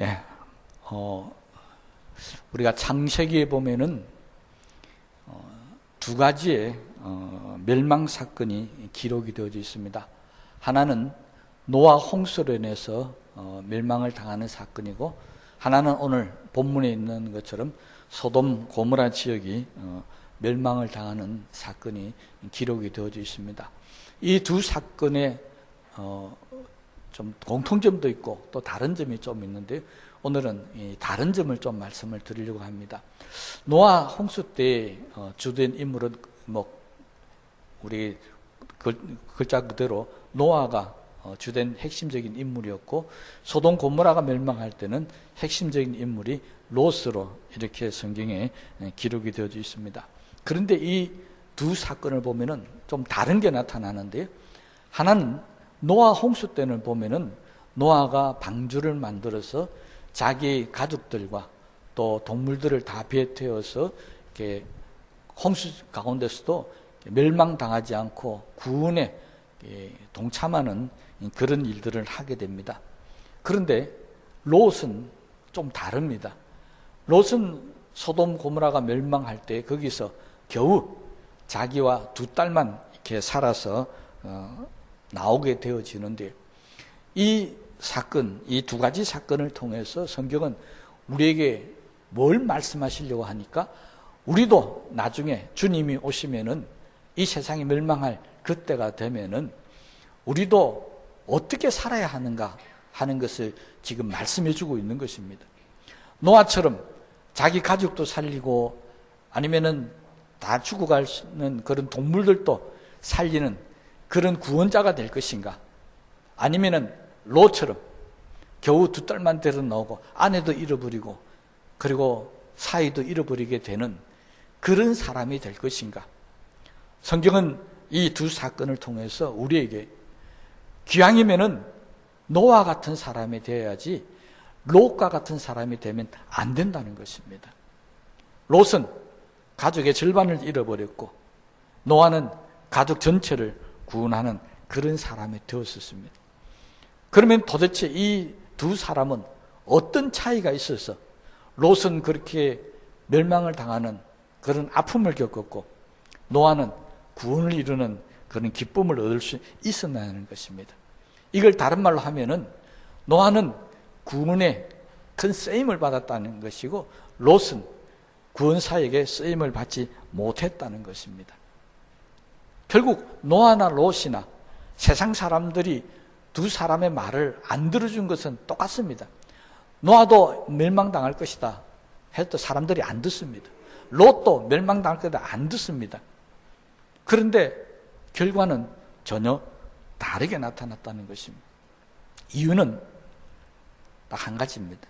예, 우리가 창세기에 보면은 두 가지의 멸망 사건이 기록이 되어져 있습니다. 하나는 노아 홍수로 인해서 멸망을 당하는 사건이고, 하나는 오늘 본문에 있는 것처럼 소돔 고모라 지역이 멸망을 당하는 사건이 기록이 되어져 있습니다. 이 두 사건의 좀 공통점도 있고 또 다른 점이 좀 있는데, 오늘은 이 다른 점을 좀 말씀을 드리려고 합니다. 노아 홍수 때 주된 인물은 우리 글자 그대로 노아가 주된 핵심적인 인물이었고, 소돔 고모라가 멸망할 때는 핵심적인 인물이 롯으로 이렇게 성경에 기록이 되어져 있습니다. 그런데 이 두 사건을 보면은 좀 다른 게 나타나는데요. 하나는 노아 홍수 때는 보면은 노아가 방주를 만들어서 자기 가족들과 또 동물들을 다 배에 태워서 이렇게 홍수 가운데서도 멸망당하지 않고 구원에 동참하는 그런 일들을 하게 됩니다. 그런데 롯은 좀 다릅니다. 롯은 소돔 고모라가 멸망할 때 거기서 겨우 자기와 두 딸만 이렇게 살아서 나오게 되어지는데, 이 사건, 이 두 가지 사건을 통해서 성경은 우리에게 뭘 말씀하시려고 하니까, 우리도 나중에 주님이 오시면은 이 세상이 멸망할 그때가 되면은 우리도 어떻게 살아야 하는가 하는 것을 지금 말씀해 주고 있는 것입니다. 노아처럼 자기 가족도 살리고 아니면은 다 죽어가는 그런 동물들도 살리는 그런 구원자가 될 것인가, 아니면은 롯처럼 겨우 두 딸만 데려 나오고 아내도 잃어버리고 그리고 사이도 잃어버리게 되는 그런 사람이 될 것인가. 성경은 이 두 사건을 통해서 우리에게 기왕이면은 노아 같은 사람이 되어야지 롯과 같은 사람이 되면 안 된다는 것입니다. 롯은 가족의 절반을 잃어버렸고, 노아는 가족 전체를 구원하는 그런 사람이 되었었습니다. 그러면 도대체 이 두 사람은 어떤 차이가 있어서 롯은 그렇게 멸망을 당하는 그런 아픔을 겪었고, 노아는 구원을 이루는 그런 기쁨을 얻을 수 있었냐는 것입니다. 이걸 다른 말로 하면은 노아는 구원에 큰 쓰임을 받았다는 것이고, 롯은 구원사에게 쓰임을 받지 못했다는 것입니다. 결국 노아나 롯이나 세상 사람들이 두 사람의 말을 안 들어준 것은 똑같습니다. 노아도 멸망당할 것이다 해도 사람들이 안 듣습니다. 롯도 멸망당할 것이다 안 듣습니다. 그런데 결과는 전혀 다르게 나타났다는 것입니다. 이유는 딱 한 가지입니다.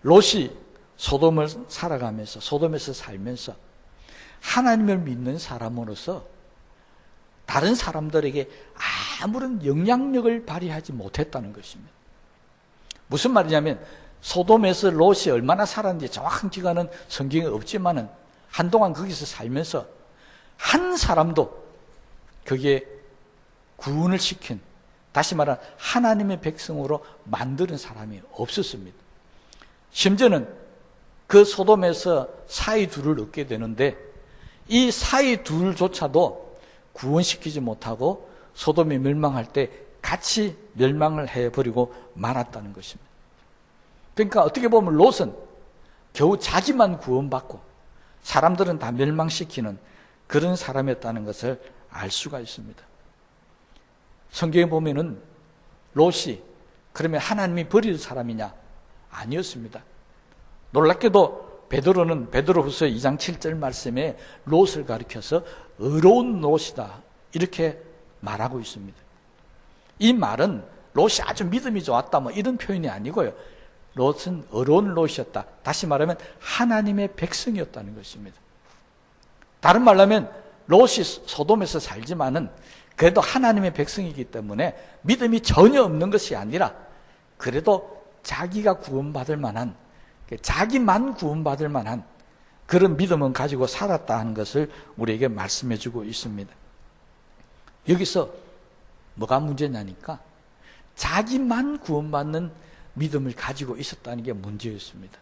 롯이 소돔을 살아가면서, 소돔에서 살면서 하나님을 믿는 사람으로서 다른 사람들에게 아무런 영향력을 발휘하지 못했다는 것입니다. 무슨 말이냐면, 소돔에서 롯이 얼마나 살았는지 정확한 기간은 성경에 없지만은 한동안 거기서 살면서 한 사람도 거기에 구원을 시킨, 다시 말하면 하나님의 백성으로 만드는 사람이 없었습니다. 심지어는 그 소돔에서 사이 둘을 얻게 되는데, 이 사이 둘조차도 구원시키지 못하고 소돔이 멸망할 때 같이 멸망을 해버리고 말았다는 것입니다. 그러니까 어떻게 보면 롯은 겨우 자기만 구원받고 사람들은 다 멸망시키는 그런 사람이었다는 것을 알 수가 있습니다. 성경에 보면은 롯이 그러면 하나님이 버릴 사람이냐? 아니었습니다. 놀랍게도 베드로는 베드로후서 2장 7절 말씀에 롯을 가리켜서 의로운 롯이다 이렇게 말하고 있습니다. 이 말은 롯이 아주 믿음이 좋았다 뭐 이런 표현이 아니고요. 롯은 의로운 롯이었다. 다시 말하면 하나님의 백성이었다는 것입니다. 다른 말로 하면 롯이 소돔에서 살지만은 그래도 하나님의 백성이기 때문에 믿음이 전혀 없는 것이 아니라 그래도 자기가 구원받을 만한, 자기만 구원받을 만한 그런 믿음은 가지고 살았다 하는 것을 우리에게 말씀해 주고 있습니다. 여기서 뭐가 문제냐니까 자기만 구원받는 믿음을 가지고 있었다는 게 문제였습니다.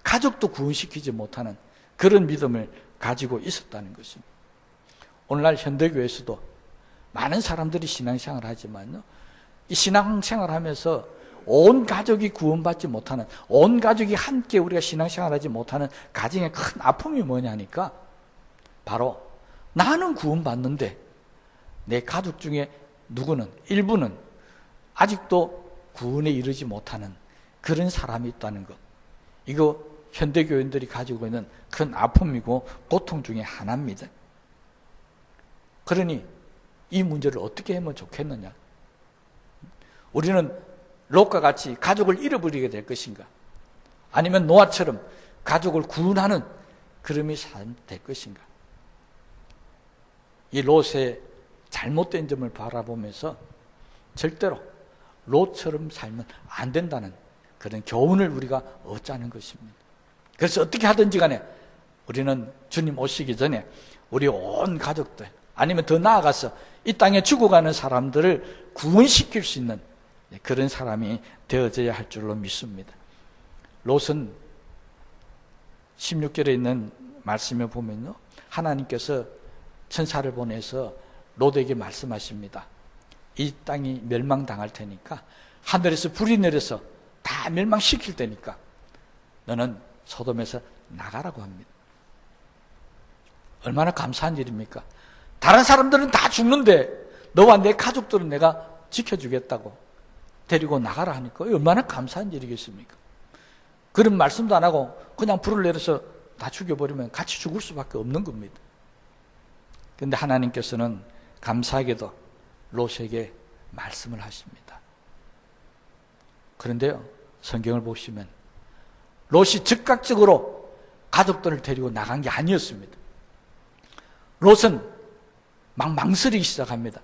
가족도 구원시키지 못하는 그런 믿음을 가지고 있었다는 것입니다. 오늘날 현대교회에서도 많은 사람들이 신앙생활을 하지만요, 이 신앙생활을 하면서 온 가족이 구원받지 못하는, 온 가족이 함께 우리가 신앙생활을 하지 못하는 가정의 큰 아픔이 뭐냐니까, 바로 나는 구원받는데 내 가족 중에 누구는, 일부는 아직도 구원에 이르지 못하는 그런 사람이 있다는 것. 이거 현대교인들이 가지고 있는 큰 아픔이고 고통 중에 하나입니다. 그러니 이 문제를 어떻게 하면 좋겠느냐? 우리는 롯과 같이 가족을 잃어버리게 될 것인가? 아니면 노아처럼 가족을 구원하는 그름이 될 것인가? 이 롯의 잘못된 점을 바라보면서 절대로 롯처럼 살면 안 된다는 그런 교훈을 우리가 얻자는 것입니다. 그래서 어떻게 하든지 간에 우리는 주님 오시기 전에 우리 온 가족들, 아니면 더 나아가서 이 땅에 죽어가는 사람들을 구원시킬 수 있는 그런 사람이 되어져야 할 줄로 믿습니다. 롯은 16절에 있는 말씀에 보면요, 하나님께서 천사를 보내서 롯에게 말씀하십니다. 이 땅이 멸망당할 테니까, 하늘에서 불이 내려서 다 멸망시킬 테니까 너는 소돔에서 나가라고 합니다. 얼마나 감사한 일입니까? 다른 사람들은 다 죽는데 너와 내 가족들은 내가 지켜주겠다고 데리고 나가라 하니까 얼마나 감사한 일이겠습니까? 그런 말씀도 안 하고 그냥 불을 내려서 다 죽여버리면 같이 죽을 수밖에 없는 겁니다. 그런데 하나님께서는 감사하게도 롯에게 말씀을 하십니다. 그런데요, 성경을 보시면 롯이 즉각적으로 가족들을 데리고 나간 게 아니었습니다. 롯은 막 망설이기 시작합니다.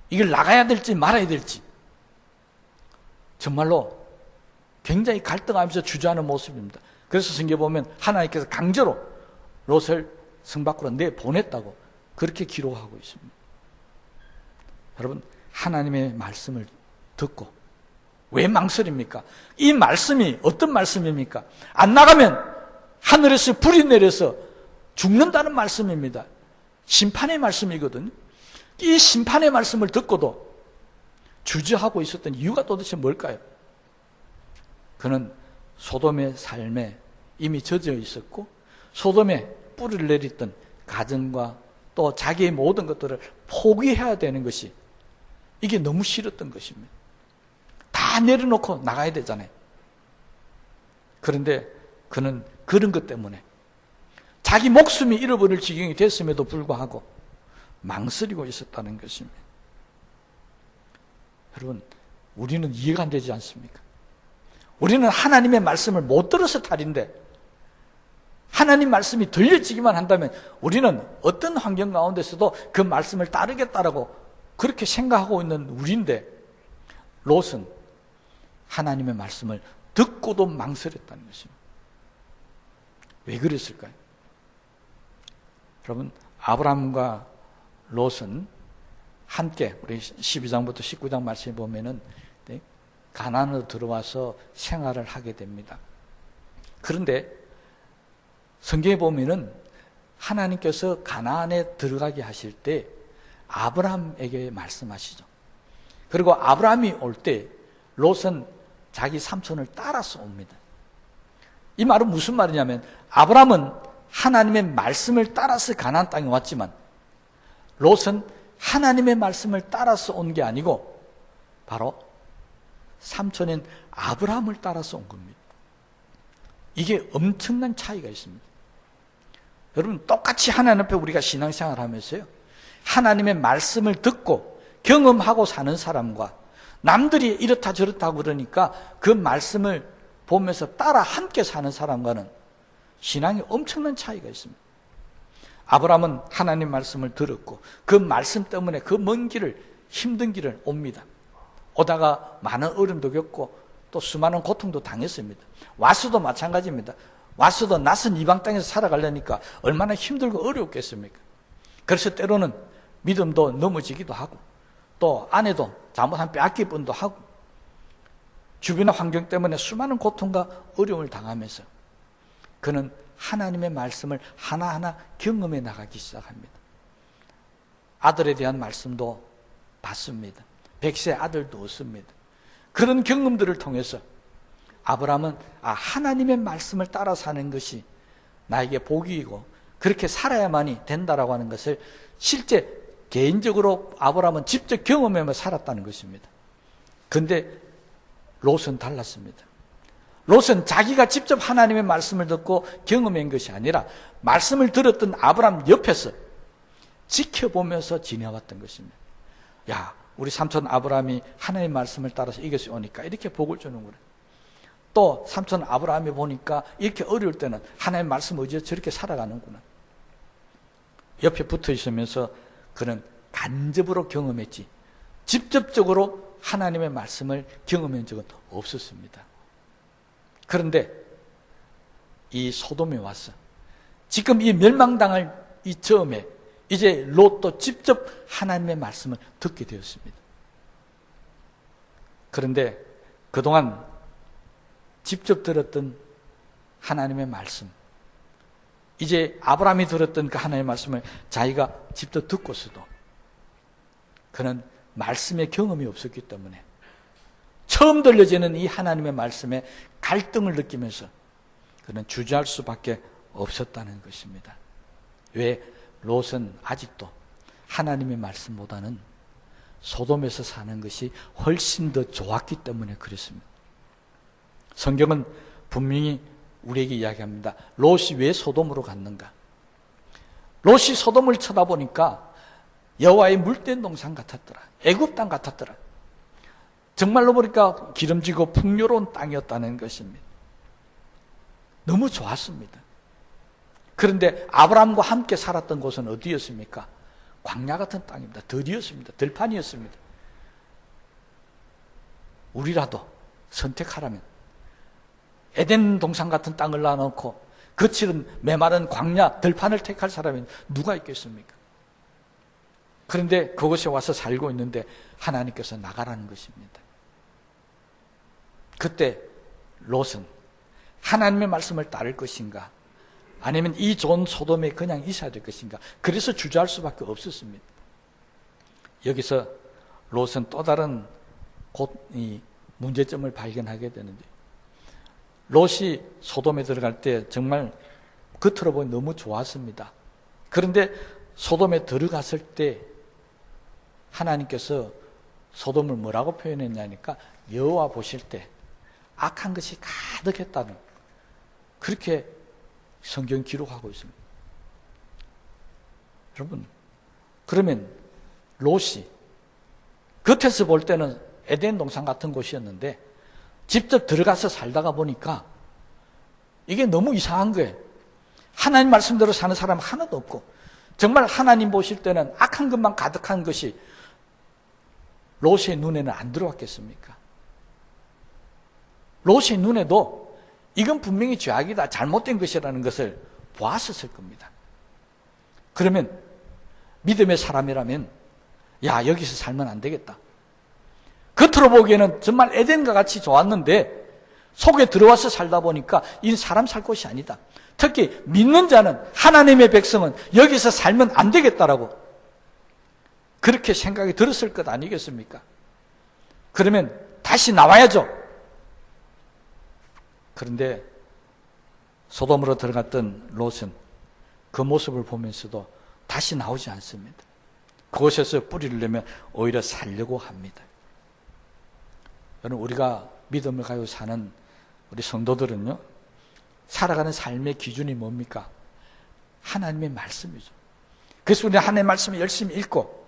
이걸 나가야 될지 말아야 될지. 정말로 굉장히 갈등하면서 주저하는 모습입니다. 그래서 성경에 보면 하나님께서 강제로 롯을 성 밖으로 내보냈다고 그렇게 기록하고 있습니다. 여러분, 하나님의 말씀을 듣고 왜 망설입니까? 이 말씀이 어떤 말씀입니까? 안 나가면 하늘에서 불이 내려서 죽는다는 말씀입니다. 심판의 말씀이거든요. 이 심판의 말씀을 듣고도 주저하고 있었던 이유가 도대체 뭘까요? 그는 소돔의 삶에 이미 젖어 있었고, 소돔에 뿌리를 내렸던 가정과 또 자기의 모든 것들을 포기해야 되는 것이, 이게 너무 싫었던 것입니다. 다 내려놓고 나가야 되잖아요. 그런데 그는 그런 것 때문에 자기 목숨이 잃어버릴 지경이 됐음에도 불구하고 망설이고 있었다는 것입니다. 여러분, 우리는 이해가 안 되지 않습니까? 우리는 하나님의 말씀을 못 들어서 탈인데, 하나님 말씀이 들려지기만 한다면 우리는 어떤 환경 가운데서도 그 말씀을 따르겠다라고 그렇게 생각하고 있는 우리인데, 롯은 하나님의 말씀을 듣고도 망설였다는 것입니다. 왜 그랬을까요? 여러분, 아브라함과 롯은 함께, 우리 12장부터 19장 말씀에 보면은 가나안으로 들어와서 생활을 하게 됩니다. 그런데 성경에 보면은 하나님께서 가나안에 들어가게 하실 때 아브라함에게 말씀하시죠. 그리고 아브라함이 올 때 롯은 자기 삼촌을 따라서 옵니다. 이 말은 무슨 말이냐면, 아브라함은 하나님의 말씀을 따라서 가나안 땅에 왔지만 롯은 하나님의 말씀을 따라서 온 게 아니고 바로 삼촌인 아브라함을 따라서 온 겁니다. 이게 엄청난 차이가 있습니다. 여러분, 똑같이 하나님 앞에 우리가 신앙생활 하면서요, 하나님의 말씀을 듣고 경험하고 사는 사람과 남들이 이렇다 저렇다 그러니까 그 말씀을 보면서 따라 함께 사는 사람과는 신앙에 엄청난 차이가 있습니다. 아브라함은 하나님 말씀을 들었고 그 말씀 때문에 그 먼 길을, 힘든 길을 옵니다. 오다가 많은 어려움도 겪고 또 수많은 고통도 당했습니다. 와서도 마찬가지입니다. 와서도 낯선 이방 땅에서 살아가려니까 얼마나 힘들고 어려웠겠습니까? 그래서 때로는 믿음도 넘어지기도 하고 또 아내도 잘못하면 빼앗길 뻔도 하고 주변의 환경 때문에 수많은 고통과 어려움을 당하면서 그는 하나님의 말씀을 하나하나 경험해 나가기 시작합니다. 아들에 대한 말씀도 받습니다. 100세 아들도 얻습니다. 그런 경험들을 통해서 아브라함은 하나님의 말씀을 따라 사는 것이 나에게 복이고 그렇게 살아야만이 된다라고 하는 것을 실제 개인적으로 아브라함은 직접 경험하며 살았다는 것입니다. 그런데 롯은 달랐습니다. 롯은 자기가 직접 하나님의 말씀을 듣고 경험한 것이 아니라 말씀을 들었던 아브라함 옆에서 지켜보면서 지내왔던 것입니다. 야, 우리 삼촌 아브라함이 하나님의 말씀을 따라서 이것이 오니까 이렇게 복을 주는구나. 또 삼촌 아브라함이 보니까 이렇게 어려울 때는 하나님의 말씀 의지해서 저렇게 살아가는구나. 옆에 붙어 있으면서 그는 간접으로 경험했지 직접적으로 하나님의 말씀을 경험한 적은 없었습니다. 그런데 이 소돔에 와서 지금 이 멸망당할 이 즈음에 이제 롯도 직접 하나님의 말씀을 듣게 되었습니다. 그런데 그동안 직접 들었던 하나님의 말씀, 이제 아브라함이 들었던 그 하나님의 말씀을 자기가 직접 듣고서도 그는 말씀의 경험이 없었기 때문에 처음 들려지는 이 하나님의 말씀에 갈등을 느끼면서 그는 주저할 수밖에 없었다는 것입니다. 왜? 롯은 아직도 하나님의 말씀보다는 소돔에서 사는 것이 훨씬 더 좋았기 때문에 그랬습니다. 성경은 분명히 우리에게 이야기합니다. 롯이 왜 소돔으로 갔는가? 롯이 소돔을 쳐다보니까 여호와의 물된 동산 같았더라. 애굽 땅 같았더라. 정말로 보니까 기름지고 풍요로운 땅이었다는 것입니다. 너무 좋았습니다. 그런데 아브라함과 함께 살았던 곳은 어디였습니까? 광야 같은 땅입니다. 들이었습니다. 들판이었습니다. 우리라도 선택하라면 에덴 동산 같은 땅을 놔놓고 거칠은 메마른 광야 들판을 택할 사람이 누가 있겠습니까? 그런데 그곳에 와서 살고 있는데 하나님께서 나가라는 것입니다. 그때 롯은 하나님의 말씀을 따를 것인가, 아니면 이 좋은 소돔에 그냥 있어야 될 것인가, 그래서 주저할 수밖에 없었습니다. 여기서 롯은 또 다른 이 문제점을 발견하게 되는데, 롯이 소돔에 들어갈 때 정말 겉으로 보니 너무 좋았습니다. 그런데 소돔에 들어갔을 때 하나님께서 소돔을 뭐라고 표현했냐니까 여호와 보실 때 악한 것이 가득했다는, 그렇게 성경 기록하고 있습니다. 여러분, 그러면 롯이 겉에서 볼 때는 에덴 동산 같은 곳이었는데 직접 들어가서 살다가 보니까 이게 너무 이상한 거예요. 하나님 말씀대로 사는 사람 하나도 없고, 정말 하나님 보실 때는 악한 것만 가득한 것이 롯의 눈에는 안 들어왔겠습니까? 롯의 눈에도 이건 분명히 죄악이다, 잘못된 것이라는 것을 보았었을 겁니다. 그러면 믿음의 사람이라면 야, 여기서 살면 안 되겠다. 겉으로 보기에는 정말 에덴과 같이 좋았는데 속에 들어와서 살다 보니까 이 사람 살 곳이 아니다. 특히 믿는 자는, 하나님의 백성은 여기서 살면 안 되겠다라고 그렇게 생각이 들었을 것 아니겠습니까? 그러면 다시 나와야죠. 그런데 소돔으로 들어갔던 롯은 그 모습을 보면서도 다시 나오지 않습니다. 그곳에서 뿌리를 내면 오히려 살려고 합니다. 여러분, 우리가 믿음을 가지고 사는 우리 성도들은요, 살아가는 삶의 기준이 뭡니까? 하나님의 말씀이죠. 그래서 우리는 하나님의 말씀을 열심히 읽고,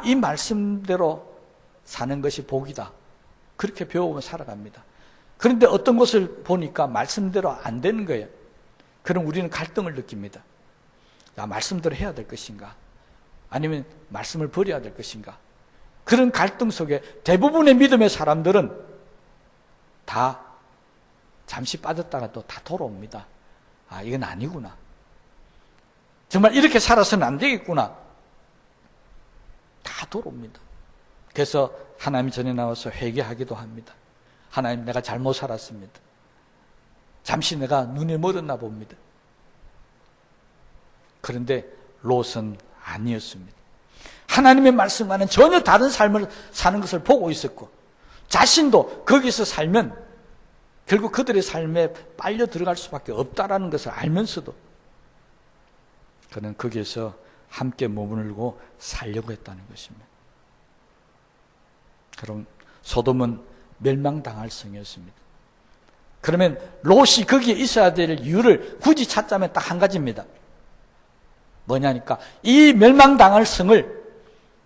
이 말씀대로 사는 것이 복이다, 그렇게 배우면 살아갑니다. 그런데 어떤 것을 보니까 말씀대로 안 되는 거예요. 그럼 우리는 갈등을 느낍니다. 말씀대로 해야 될 것인가, 아니면 말씀을 버려야 될 것인가. 그런 갈등 속에 대부분의 믿음의 사람들은 다 잠시 빠졌다가 또 다 돌아옵니다. 이건 아니구나, 정말 이렇게 살아서는 안 되겠구나, 다 돌아옵니다. 그래서 하나님 전에 나와서 회개하기도 합니다. 하나님, 내가 잘못 살았습니다. 잠시 내가 눈이 멀었나 봅니다. 그런데 롯은 아니었습니다. 하나님의 말씀과는 전혀 다른 삶을 사는 것을 보고 있었고, 자신도 거기서 살면 결국 그들의 삶에 빨려 들어갈 수밖에 없다라는 것을 알면서도 그는 거기에서 함께 머물고 살려고 했다는 것입니다. 그럼 소돔은 멸망당할 성이었습니다. 그러면 롯이 거기에 있어야 될 이유를 굳이 찾자면 딱 한 가지입니다. 뭐냐니까, 이 멸망당할 성을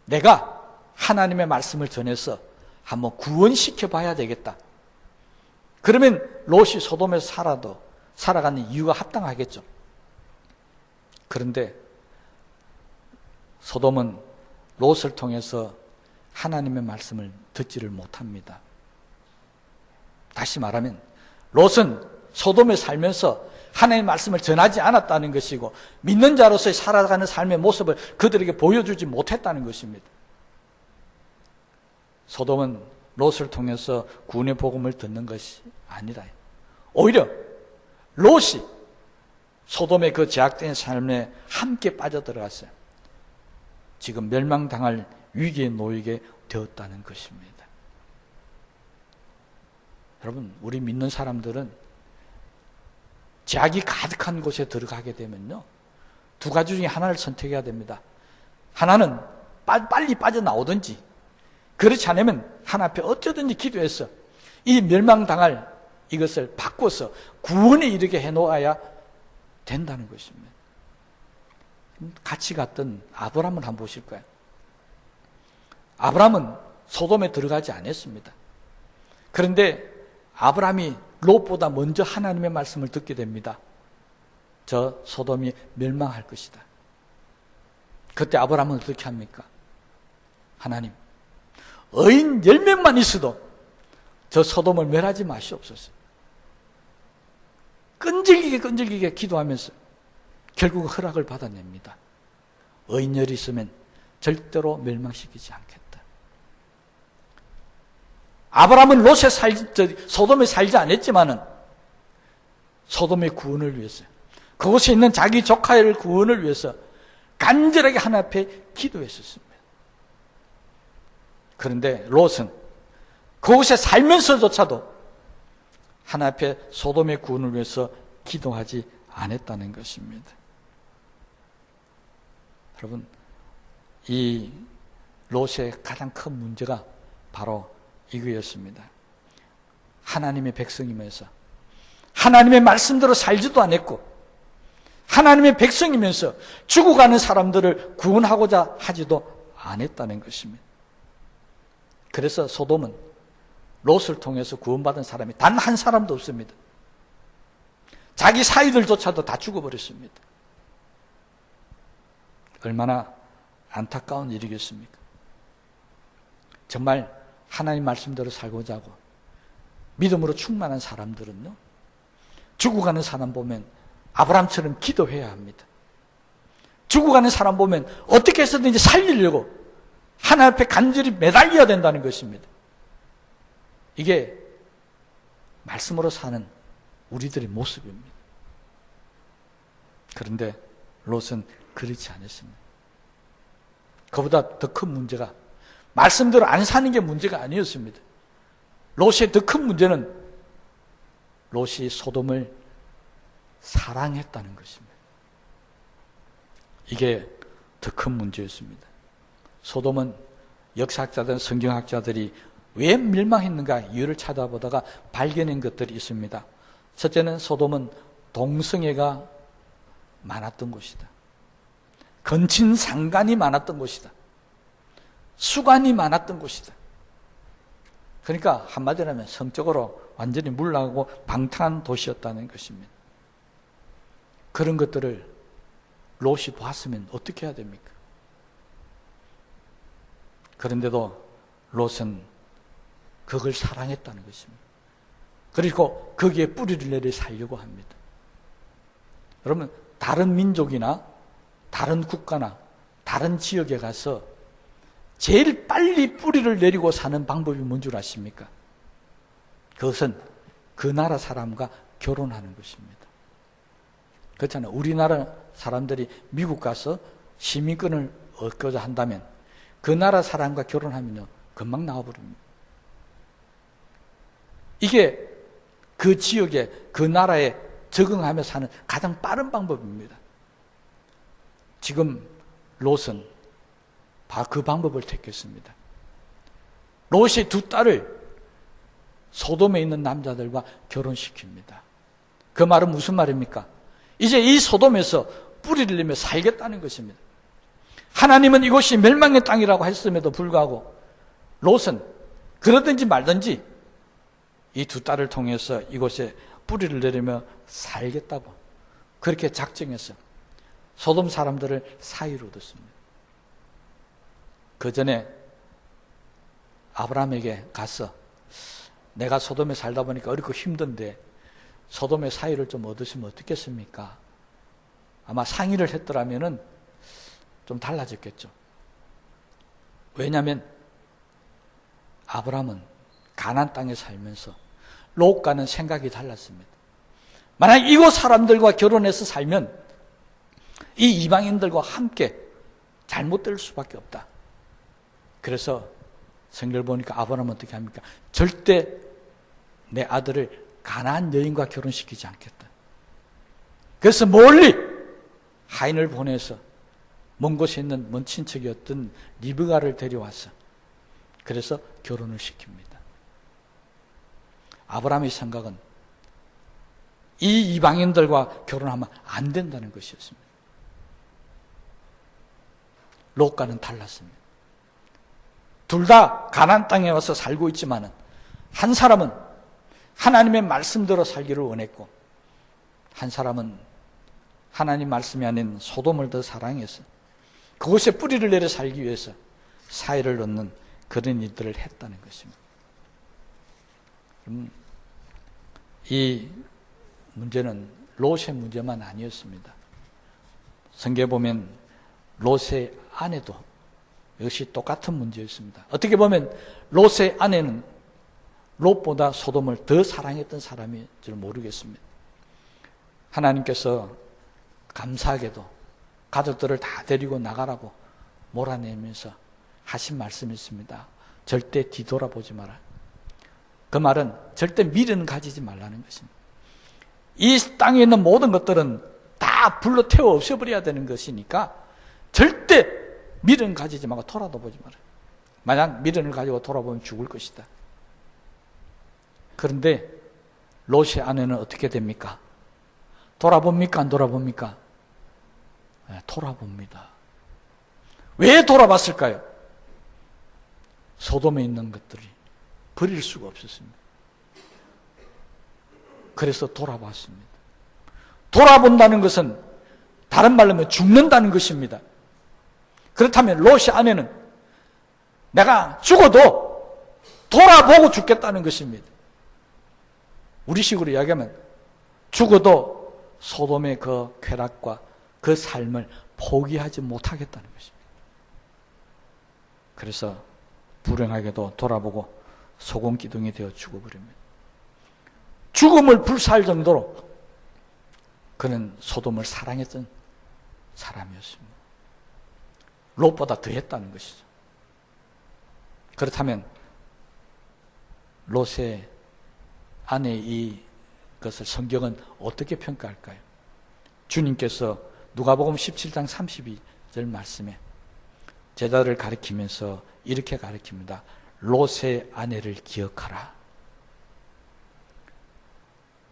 내가 하나님의 말씀을 전해서 한번 구원시켜 봐야 되겠다. 그러면 롯이 소돔에서 살아가는 이유가 합당하겠죠. 그런데 소돔은 롯을 통해서 하나님의 말씀을 듣지를 못합니다. 다시 말하면 롯은 소돔에 살면서 하나님의 말씀을 전하지 않았다는 것이고, 믿는 자로서의 살아가는 삶의 모습을 그들에게 보여주지 못했다는 것입니다. 소돔은 롯을 통해서 구원의 복음을 듣는 것이 아니라 오히려 롯이 소돔의 그 제약된 삶에 함께 빠져들어갔어요. 지금 멸망당할 위기에 놓이게 되었다는 것입니다. 여러분, 우리 믿는 사람들은 제약이 가득한 곳에 들어가게 되면요, 두 가지 중에 하나를 선택해야 됩니다. 하나는 빨리 빠져나오든지, 그렇지 않으면 하나 앞에 어쩌든지 기도해서 이 멸망당할 이것을 바꿔서 구원에 이르게 해놓아야 된다는 것입니다. 같이 갔던 아브라함을 한번 보실 거예요. 아브라함은 소돔에 들어가지 않았습니다. 그런데 아브라함이 롯보다 먼저 하나님의 말씀을 듣게 됩니다. 저 소돔이 멸망할 것이다. 그때 아브라함은 어떻게 합니까? 하나님, 의인 10명만 있어도 저 소돔을 멸하지 마시옵소서. 끈질기게 기도하면서 결국 허락을 받아냅니다. 의인 10이 있으면 절대로 멸망시키지 않겠다. 아브라함은 소돔에 살지 않았지만은 소돔의 구원을 위해서, 그곳에 있는 자기 조카의 구원을 위해서 간절하게 하나님 앞에 기도했었습니다. 그런데 롯은 그곳에 살면서조차도 하나님 앞에 소돔의 구원을 위해서 기도하지 않았다는 것입니다. 여러분, 이 롯의 가장 큰 문제가 바로 이거였습니다. 하나님의 백성이면서 하나님의 말씀대로 살지도 않았고, 하나님의 백성이면서 죽어가는 사람들을 구원하고자 하지도 않았다는 것입니다. 그래서 소돔은 롯을 통해서 구원받은 사람이 단 한 사람도 없습니다. 자기 사위들조차도 다 죽어버렸습니다. 얼마나 안타까운 일이겠습니까? 정말 하나님 말씀대로 살고자 하고 믿음으로 충만한 사람들은요, 죽어가는 사람 보면 아브라함처럼 기도해야 합니다. 죽어가는 사람 보면 어떻게 해서든지 살리려고 하나님 앞에 간절히 매달려야 된다는 것입니다. 이게 말씀으로 사는 우리들의 모습입니다. 그런데 롯은 그렇지 않았습니다. 그보다 더 큰 문제가, 말씀대로 안 사는 게 문제가 아니었습니다. 롯의 더 큰 문제는 롯이 소돔을 사랑했다는 것입니다. 이게 더 큰 문제였습니다. 소돔은 역사학자들, 성경학자들이 왜 멸망했는가 이유를 찾아보다가 발견한 것들이 있습니다. 첫째는 소돔은 동성애가 많았던 곳이다. 건친상간이 많았던 곳이다. 수관이 많았던 곳이다. 그러니까 한마디로 하면 성적으로 완전히 물러가고 방탕한 도시였다는 것입니다. 그런 것들을 롯이 봤으면 어떻게 해야 됩니까? 그런데도 롯은 그걸 사랑했다는 것입니다. 그리고 거기에 뿌리를 내려 살려고 합니다. 여러분, 다른 민족이나 다른 국가나 다른 지역에 가서 제일 빨리 뿌리를 내리고 사는 방법이 뭔 줄 아십니까? 그것은 그 나라 사람과 결혼하는 것입니다. 그렇잖아요. 우리나라 사람들이 미국 가서 시민권을 얻고자 한다면 그 나라 사람과 결혼하면요, 금방 나와버립니다. 이게 그 지역에, 그 나라에 적응하며 사는 가장 빠른 방법입니다. 지금 롯은 그 방법을 택했습니다. 롯이 두 딸을 소돔에 있는 남자들과 결혼시킵니다. 그 말은 무슨 말입니까? 이제 이 소돔에서 뿌리를 내며 살겠다는 것입니다. 하나님은 이곳이 멸망의 땅이라고 했음에도 불구하고 롯은 그러든지 말든지 이 두 딸을 통해서 이곳에 뿌리를 내리며 살겠다고 그렇게 작정해서 소돔 사람들을 사이로 뒀습니다. 그 전에 아브라함에게 가서 내가 소돔에 살다 보니까 어렵고 힘든데 소돔의 사이를 좀 얻으시면 어떻겠습니까? 아마 상의를 했더라면은 좀 달라졌겠죠. 왜냐하면 아브라함은 가나안 땅에 살면서 롯과는 생각이 달랐습니다. 만약 이곳 사람들과 결혼해서 살면 이 이방인들과 함께 잘못될 수밖에 없다. 그래서 성경을 보니까 아브라함은 어떻게 합니까? 절대 내 아들을 가나안 여인과 결혼시키지 않겠다. 그래서 멀리 하인을 보내서 먼 곳에 있는 먼 친척이었던 리브가를 데려와서 그래서 결혼을 시킵니다. 아브라함의 생각은 이 이방인들과 결혼하면 안 된다는 것이었습니다. 롯과는 달랐습니다. 둘 다 가나안 땅에 와서 살고 있지만은 한 사람은 하나님의 말씀대로 살기를 원했고 한 사람은 하나님 말씀이 아닌 소돔을 더 사랑해서 그곳에 뿌리를 내려 살기 위해서 사이를 넣는 그런 일들을 했다는 것입니다. 이 문제는 롯의 문제만 아니었습니다. 성경에 보면 롯의 아내도 역시 똑같은 문제였습니다. 어떻게 보면 롯의 아내는 롯보다 소돔을 더 사랑했던 사람일 줄 모르겠습니다. 하나님께서 감사하게도 가족들을 다 데리고 나가라고 몰아내면서 하신 말씀이 있습니다. 절대 뒤돌아보지 마라. 그 말은 절대 미련 가지지 말라는 것입니다. 이 땅에 있는 모든 것들은 다 불로 태워 없애버려야 되는 것이니까 절대 미련 가지지 말고 돌아보지 마라. 만약 미련을 가지고 돌아보면 죽을 것이다. 그런데 롯의 아내는 어떻게 됩니까? 돌아봅니까? 안 돌아봅니까? 네, 돌아봅니다. 왜 돌아봤을까요? 소돔에 있는 것들이 버릴 수가 없었습니다. 그래서 돌아봤습니다. 돌아본다는 것은 다른 말로 하면 죽는다는 것입니다. 그렇다면 롯의 아내는 내가 죽어도 돌아보고 죽겠다는 것입니다. 우리식으로 이야기하면 죽어도 소돔의 그 쾌락과 그 삶을 포기하지 못하겠다는 것입니다. 그래서 불행하게도 돌아보고 소금기둥이 되어 죽어버립니다. 죽음을 불사할 정도로 그는 소돔을 사랑했던 사람이었습니다. 롯보다 더했다는 것이죠. 그렇다면 롯의 아내의 이것을 성경은 어떻게 평가할까요? 주님께서 누가복음 17장 32절 말씀에 제자들을 가리키면서 이렇게 가리킵니다. 롯의 아내를 기억하라.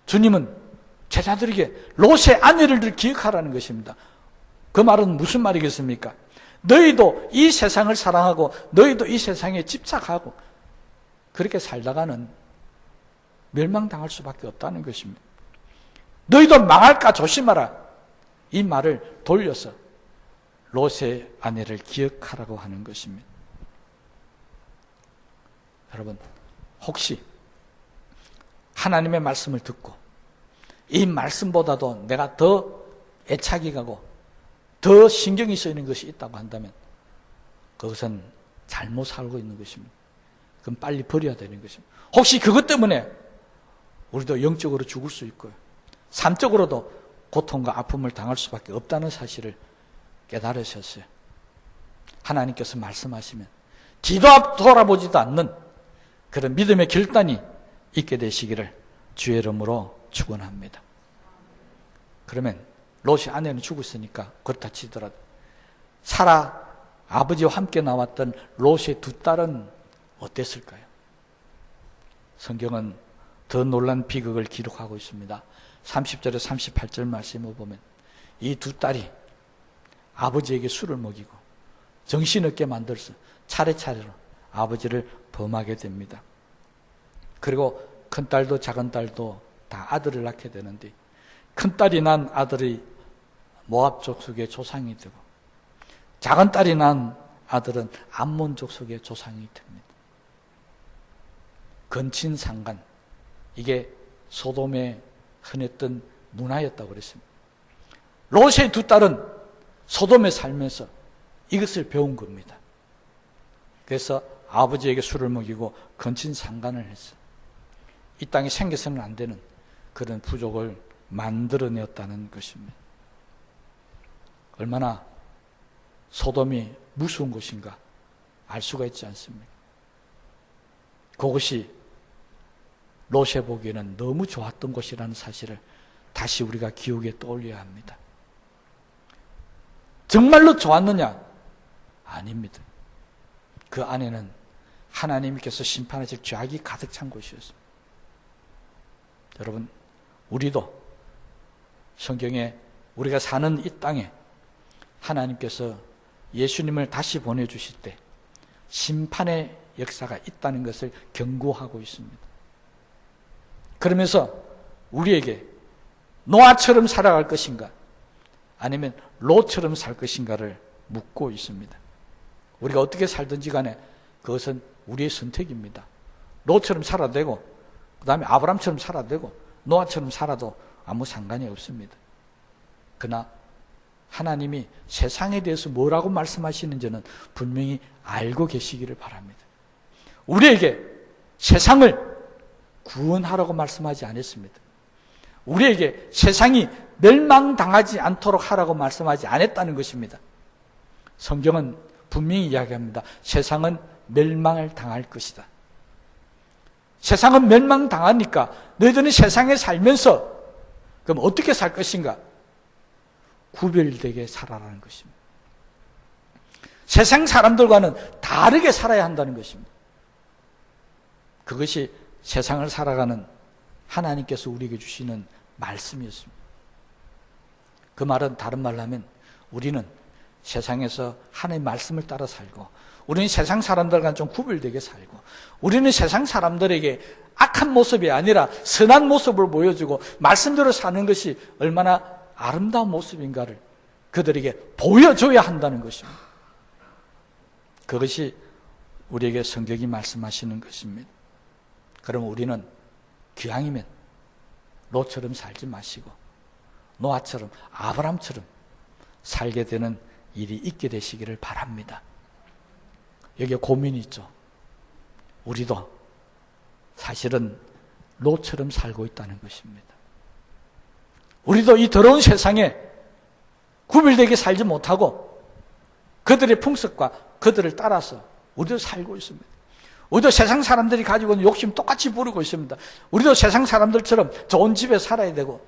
주님은 제자들에게 롯의 아내를 기억하라는 것입니다. 그 말은 무슨 말이겠습니까? 너희도 이 세상을 사랑하고 너희도 이 세상에 집착하고 그렇게 살다가는 멸망당할 수밖에 없다는 것입니다. 너희도 망할까 조심하라. 이 말을 돌려서 롯의 아내를 기억하라고 하는 것입니다. 여러분, 혹시 하나님의 말씀을 듣고 이 말씀보다도 내가 더 애착이 가고 더 신경이 쓰이는 것이 있다고 한다면 그것은 잘못 살고 있는 것입니다. 그럼 빨리 버려야 되는 것입니다. 혹시 그것 때문에 우리도 영적으로 죽을 수 있고요. 삶적으로도 고통과 아픔을 당할 수밖에 없다는 사실을 깨달으셨어요. 하나님께서 말씀하시면 뒤도 앞 돌아보지도 않는 그런 믿음의 결단이 있게 되시기를 주의 이름으로 축원합니다. 그러면 롯이 아내는 죽었으니까 그렇다 치더라도 사라 아버지와 함께 나왔던 롯의 두 딸은 어땠을까요? 성경은 더 놀란 비극을 기록하고 있습니다. 30절에 38절 말씀을 보면 이 두 딸이 아버지에게 술을 먹이고 정신없게 만들어서 차례차례로 아버지를 범하게 됩니다. 그리고 큰딸도 작은딸도 다 아들을 낳게 되는데 큰딸이 난 아들이 모압 족속의 조상이 되고 작은딸이 난 아들은 암몬 족속의 조상이 됩니다. 근친상간, 이게 소돔에 흔했던 문화였다고 그랬습니다. 롯의 두 딸은 소돔에 살면서 이것을 배운 겁니다. 그래서 아버지에게 술을 먹이고 근친상간을 했어요. 이 땅에 생겨서는 안 되는 그런 부족을 만들어내었다는 것입니다. 얼마나 소돔이 무서운 곳인가 알 수가 있지 않습니까? 그것이 롯에 보기에는 너무 좋았던 곳이라는 사실을 다시 우리가 기억에 떠올려야 합니다. 정말로 좋았느냐? 아닙니다. 그 안에는 하나님께서 심판하실 죄악이 가득 찬 곳이었습니다. 여러분, 우리도 성경에 우리가 사는 이 땅에 하나님께서 예수님을 다시 보내주실 때 심판의 역사가 있다는 것을 경고하고 있습니다. 그러면서 우리에게 노아처럼 살아갈 것인가 아니면 롯처럼 살 것인가를 묻고 있습니다. 우리가 어떻게 살든지 간에 그것은 우리의 선택입니다. 롯처럼 살아도 되고 그 다음에 아브람처럼 살아도 되고 노아처럼 살아도 아무 상관이 없습니다. 그러나 하나님이 세상에 대해서 뭐라고 말씀하시는지는 분명히 알고 계시기를 바랍니다. 우리에게 세상을 구원하라고 말씀하지 않았습니다. 우리에게 세상이 멸망당하지 않도록 하라고 말씀하지 않았다는 것입니다. 성경은 분명히 이야기합니다. 세상은 멸망을 당할 것이다. 세상은 멸망당하니까 너희들은 세상에 살면서 그럼 어떻게 살 것인가? 구별되게 살아라는 것입니다. 세상 사람들과는 다르게 살아야 한다는 것입니다. 그것이 세상을 살아가는 하나님께서 우리에게 주시는 말씀이었습니다. 그 말은 다른 말로 하면 우리는 세상에서 하나님의 말씀을 따라 살고 우리는 세상 사람들과는 좀 구별되게 살고 우리는 세상 사람들에게 악한 모습이 아니라 선한 모습을 보여주고 말씀대로 사는 것이 얼마나 아름다운 모습인가를 그들에게 보여줘야 한다는 것입니다. 그것이 우리에게 성경이 말씀하시는 것입니다. 그럼 우리는 기왕이면 롯처럼 살지 마시고 노아처럼 아브람처럼 살게 되는 일이 있게 되시기를 바랍니다. 여기에 고민이 있죠. 우리도 사실은 롯처럼 살고 있다는 것입니다. 우리도 이 더러운 세상에 구별되게 살지 못하고 그들의 풍습과 그들을 따라서 우리도 살고 있습니다. 우리도 세상 사람들이 가지고 있는 욕심 똑같이 부르고 있습니다. 우리도 세상 사람들처럼 좋은 집에 살아야 되고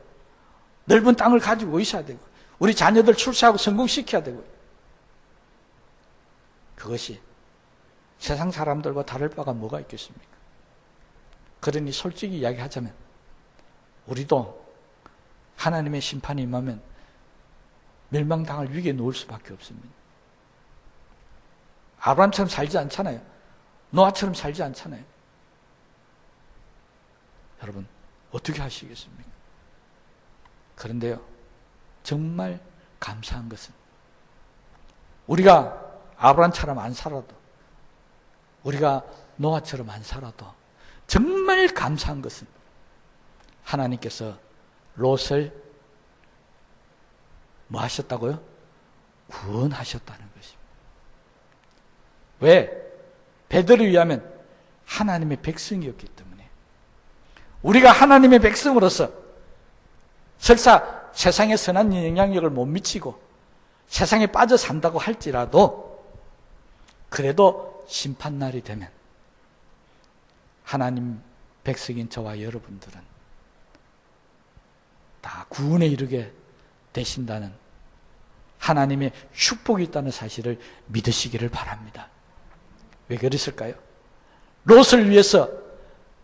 넓은 땅을 가지고 있어야 되고 우리 자녀들 출세하고 성공시켜야 되고 그것이 세상 사람들과 다를 바가 뭐가 있겠습니까? 그러니 솔직히 이야기하자면 우리도 하나님의 심판이 임하면 멸망당할 위기에 놓을 수밖에 없습니다. 아브라함처럼 살지 않잖아요. 노아처럼 살지 않잖아요. 여러분 어떻게 하시겠습니까? 그런데요 정말 감사한 것은 우리가 아브라함처럼 안 살아도 우리가 노아처럼 안 살아도 정말 감사한 것은 하나님께서 롯을 뭐 하셨다고요? 구원하셨다는 것입니다. 왜? 베드로를 위하면 하나님의 백성이었기 때문에 우리가 하나님의 백성으로서 설사 세상에 선한 영향력을 못 미치고 세상에 빠져 산다고 할지라도 그래도 심판날이 되면 하나님 백성인 저와 여러분들은 다 구원에 이르게 되신다는 하나님의 축복이 있다는 사실을 믿으시기를 바랍니다. 왜 그랬을까요? 롯을 위해서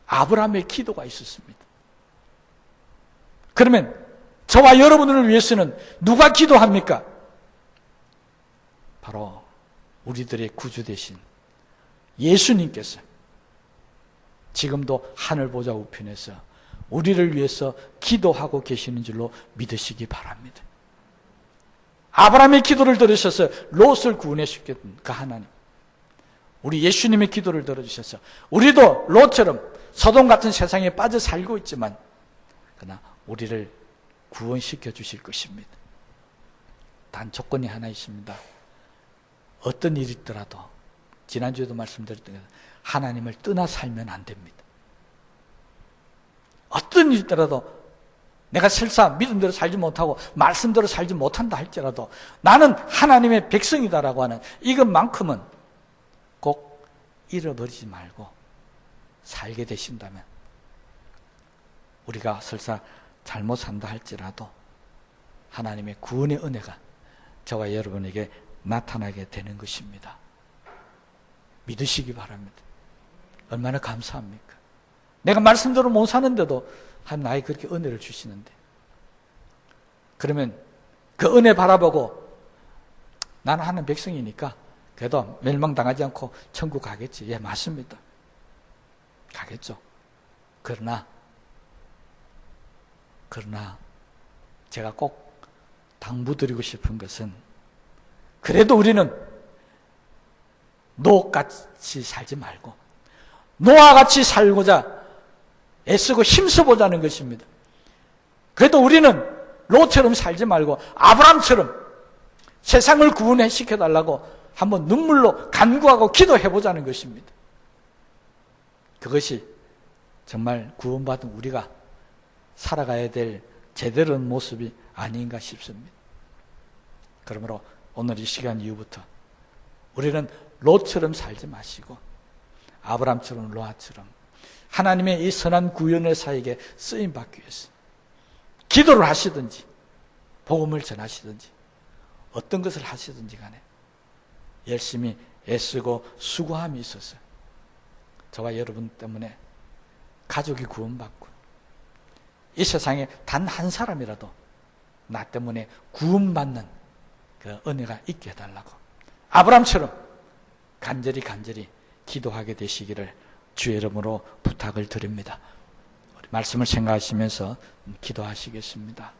아브라함의 기도가 있었습니다. 그러면 저와 여러분을 위해서는 누가 기도합니까? 바로 우리들의 구주 되신 예수님께서 지금도 하늘 보좌 우편에서 우리를 위해서 기도하고 계시는 줄로 믿으시기 바랍니다. 아브라함의 기도를 들으셔서 롯을 구원해주셨던 그 하나님, 우리 예수님의 기도를 들어주셔서 우리도 롯처럼 소돔 같은 세상에 빠져 살고 있지만 그러나 우리를 구원시켜 주실 것입니다. 단 조건이 하나 있습니다. 어떤 일이 있더라도 지난주에도 말씀드렸던 것처럼 하나님을 떠나 살면 안 됩니다. 어떤 일이 있더라도 내가 설사 믿음대로 살지 못하고 말씀대로 살지 못한다 할지라도 나는 하나님의 백성이다라고 하는 이것만큼은 꼭 잃어버리지 말고 살게 되신다면 우리가 설사 잘못 산다 할지라도 하나님의 구원의 은혜가 저와 여러분에게 나타나게 되는 것입니다. 믿으시기 바랍니다. 얼마나 감사합니까? 내가 말씀대로 못 사는데도 하나님 나에게 그렇게 은혜를 주시는데 그러면 그 은혜 바라보고 나는 하나님 백성이니까 그래도 멸망당하지 않고 천국 가겠지. 예, 맞습니다. 가겠죠. 그러나 제가 꼭 당부드리고 싶은 것은 그래도 우리는 롯같이 살지 말고 노아와 같이 살고자 애쓰고 힘써보자는 것입니다. 그래도 우리는 롯처럼 살지 말고 아브라함처럼 세상을 구원시켜달라고 한번 눈물로 간구하고 기도해보자는 것입니다. 그것이 정말 구원받은 우리가 살아가야 될 제대로 된 모습이 아닌가 싶습니다. 그러므로 오늘 이 시간 이후부터 우리는 롯처럼 살지 마시고 아브라함처럼 노아처럼 하나님의 이 선한 구원의 사역에 쓰임받기 위해서 기도를 하시든지 복음을 전하시든지 어떤 것을 하시든지 간에 열심히 애쓰고 수고함이 있어서 저와 여러분 때문에 가족이 구원받고 이 세상에 단 한 사람이라도 나 때문에 구원받는 그 은혜가 있게 해달라고 아브라함처럼 간절히 기도하게 되시기를 주의 이름으로 부탁을 드립니다. 우리 말씀을 생각하시면서 기도하시겠습니다.